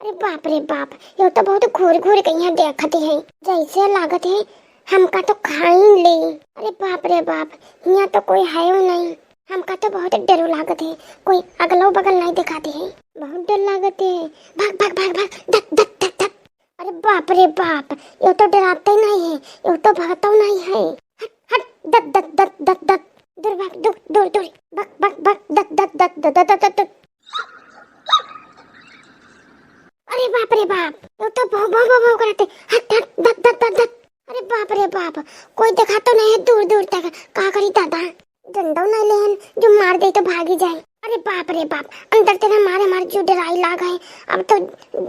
अरे बाप रे बाप, ये तो बहुत घूर घूर के यहाँ देखते हैं, जैसे लागत है हमका तो खाई ले। अरे बाप रे बाप, यहाँ तो कोई है नहीं, हमका तो बहुत डर लागत है, कोई अगलो बगल नहीं दिखाते हैं, बहुत डर लागत है। भाग भाग भाग भाग, धक धक धक धक। अरे बाप रे बाप, ये तो डराते ही नहीं है, ये तो भागता नहीं है। हट हट, धक धक धक धक धक, दूर भाग, दूर दूर दूर, भाग भाग भाग, धक धक धक धक धक धक धक। अरे बाप रे बाप, ये तो भौ भौ भौ भौ करते, हट हट, धक धक धक धक। अरे बाप रे बाप, कोई देखा तो नहीं है दूर दूर तक, का करी दादा, डंडो नहीं लेहन जो मार दे तो भागी जाए। अरे बाप रे बाप, अंदर तेरा हमारे जो डराई लाग है, अब तो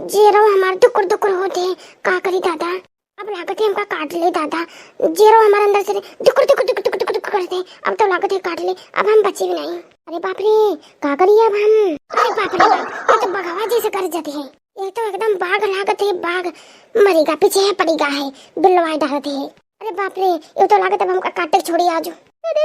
जेरो हमारे दुकुर दुकुर होते हैं, का करी दादा, अब लागत है हमका काट ले दादा, जेरो हमारे अंदर से दुकुर दुकुर दुकुर दुकुर दुकुर करते हैं, अब तो लागत है काट ले, अब हम बचे भी नहीं। अरे बाप रे, का करी अब हम। अरे बाप रे बाप, ये तो बगावा जैसे कर जाते हैं, ये तो एकदम बाघ लागत है, बाघ मरेगा पीछे है पड़ेगा है, बिल्लवाई डालते है। अरे बाप रे, ये तो लागत है हमका काटे छोड़ी आजो। अरे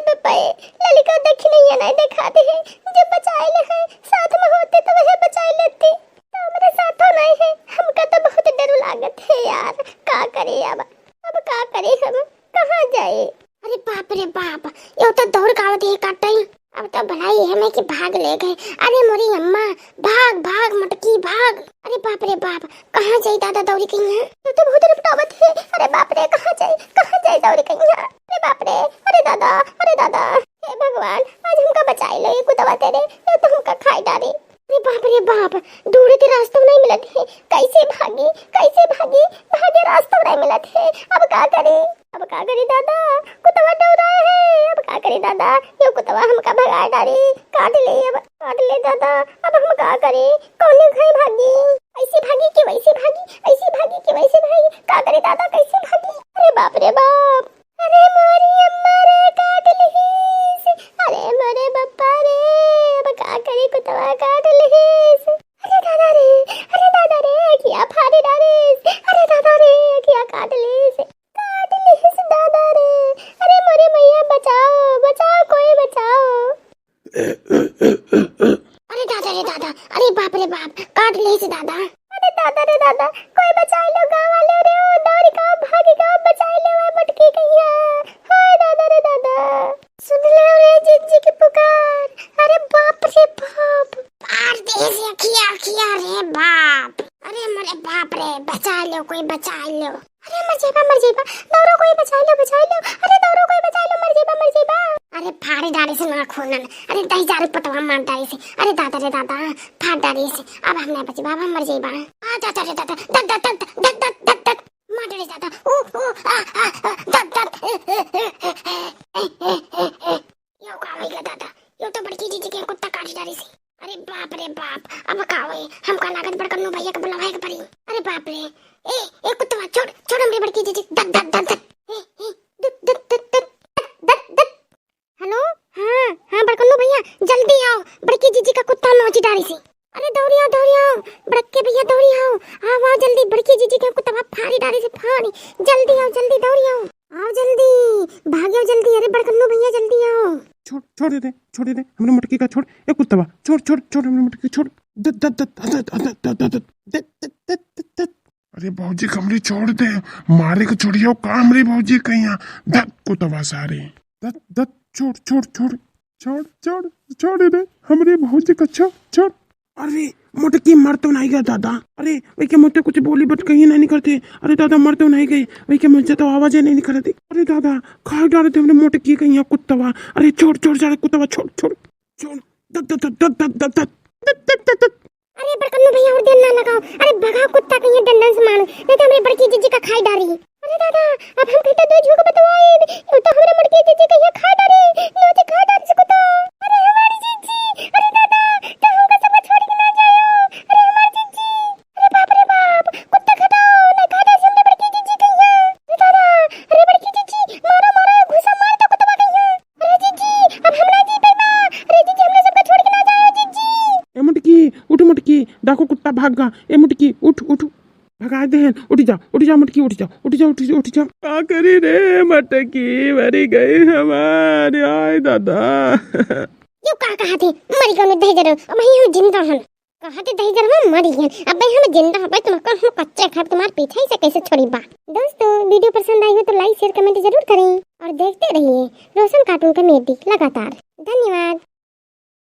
बपाए, ललिका देखी नहीं है, नहीं दिखाते हैं, जब बचाए ले हैं, साथ में होते तो वह बचाए लेते, तो हमारे साथ तो नहीं है, हमका तो बहुत डर लागत है यार, का करे अब का करे, हम कहाँ जाए। अरे बाप रे बाप, ये तो दौड़ गावत है काटे, अब तो भलाई है मैं कि भाग ले गए। अरे मोरी अम्मा, भाग भाग मटकी भाग। अरे बाप रे बाप, कहाँ जाए दादा दौड़ी कहीं है, तो बहुत रफ्तावत है। अरे बाप रे, कहाँ जाए दौड़ी कहीं है। अरे बाप रे, अरे दादा, हे भगवान, आज हमका बचाए लो, ये कुतवा तेरे, ये तो हमका खाई डाले। अरे बाप रे बाप, दूर के रास्ते नहीं मिलत है, कैसे भागे, रास्ता नहीं मिलत है, अब का करे दादा, कुतवा डरा है, अब का करे दादा, ये कुतवा हमका भगा डाले, काट ले दादा, अब हम का करे, कौन घर भागी, ऐसे भागी कि वैसे भागी, का करे दादा, कैसे भागी। अरे बाप रे बाप, अरे मोरी अम्मा रे, काट ली, अरे मोरे बप्पा रे, अब का करे, कुतवा काट ली। अरे दादा रे, किया फाड़े डाले, अरे दादा रे, किया काट ली दादा रे, अरे मोरे मैया बचाओ, कोई बचाओ। अरे दादा, अरे बाप रे बाप, काट ले से दादा। अरे दादा, कोई बचाए लो, गाँव वाले रे, दौड़ी गाँव भागी गाँव, बचाए लो मटकी कहिया, हाय दादा रे दादा, सुन ले रे जिंजी की पुकार। अरे बाप रे बाप, मार दे से अखिया रे बाप, अरे मेरे बाप रे, कोई बचाए लो। अरे मर जेबा, दौड़ो कोई बचाए लो, अरे दौड़ो कोई बचाए लो, मर जेबा। अरे फाड़ी डाली से ना खोलन, अरे दही जारी पटवा मार डाली से, अरे दादा रे दादा, फाड़ डाली से, अब हम नहीं बचे बाबा, हम मर जेबा। आ दादा रे दादा, दक मार डाली दादा, यो का होएगा दादा, यो तो बड़की जीजी के कुत्ता काट डाली से। अरे बाप रे बाप, अब का होए, हमका लागत बड़कन्नू भैया के बुलावे के पड़ी। अरे बाप रे, ए कुत्ता छोड़ हमरे बड़की जीजी, दक हेलो, हाँ बड़कन्नू भैया, जल्दी आओ, बड़की जीजी का कुत्ता नोची डाली से। अरे दौड़ी आओ, बड़के भैया दौड़ी आओ जल्दी, बड़की जीजी के कुत्ता फाड़ी डाली से, फाड़ी, जल्दी आओ, दौड़ी आओ जल्दी, भागो जल्दी। अरे बड़कन्नू भैया जल्दी आओ। छोड़ दे हमने मटकी का छोड़, ए कुत्ता छोड़ हमने मटकी छोड़, अरे भौजी कमरी छोड़ दे, मारे को छोड़ियो कामरी भौजी कहीं धक कुत्ता सारे, छोड़ दे हमरे भौजी का छोड़। अरे मटकी मर तो नहीं गया दादा, अरे वही क्या मुझे कुछ बोली बट कहीं नहीं करते, अरे दादा मर तो नहीं गए, वही क्या मुझे तो आवाज नहीं निकलती। अरे दादा खा डाले थे हमने मटकी कहीं कुत्ता, अरे छोड़ कुत्ता छोड़। अरे बड़कन्नू भैया और देर ना लगाओ, अरे भगाओ कुत्ता कहीं डंडन से मारो, नहीं तो हमरे बड़की जीजी का खाई डाली। अरे दादा, अब हम कहते दो झूठ बतवाए, ये तो हमरे बड़की जीजी कहीं खाई डाली, नोचे खाई डाली से कुत्ता। अरे हमारी जीजी, अरे दादा, तो हमका सब छोड़ के ना जाओ, अरे हमारी जीजी, अरे बाप रे बाप, कुत्ता खटाओ, नहीं खाई से हमरे बड़की जीजी कहीं। अरे दादा, अरे बड़की जीजी, मारो घुसा मार तो कुत्ता कहीं। अरे जीजी, अब हम ना जी पाएबा, अरे जीजी हमने सबका छोड़ के ना जाओ जीजी। ए मुटकी डाको कुत्ता भाग गा, ए मुटकी उठ भगा दे, उठ जा मटकी, उठ जा। क्या करी रे मटकी, मरी गई हमारी, आय दादा। यो का कहा थे, मरी गनु दे जरो, मैं ही जिंदा हूं, कहते दही जरवा मरी गए। अब भाई हम जिंदा हो भाई तुमको हम कच्चे खाए तुम्हारे पीछे ही से कैसे छोड़ी बा। दोस्तों वीडियो पसंद आई हो तो लाइक शेयर कमेंट जरूर करें और देखते रहिए रोशन कार्टून कॉमेडी लगातार। धन्यवाद।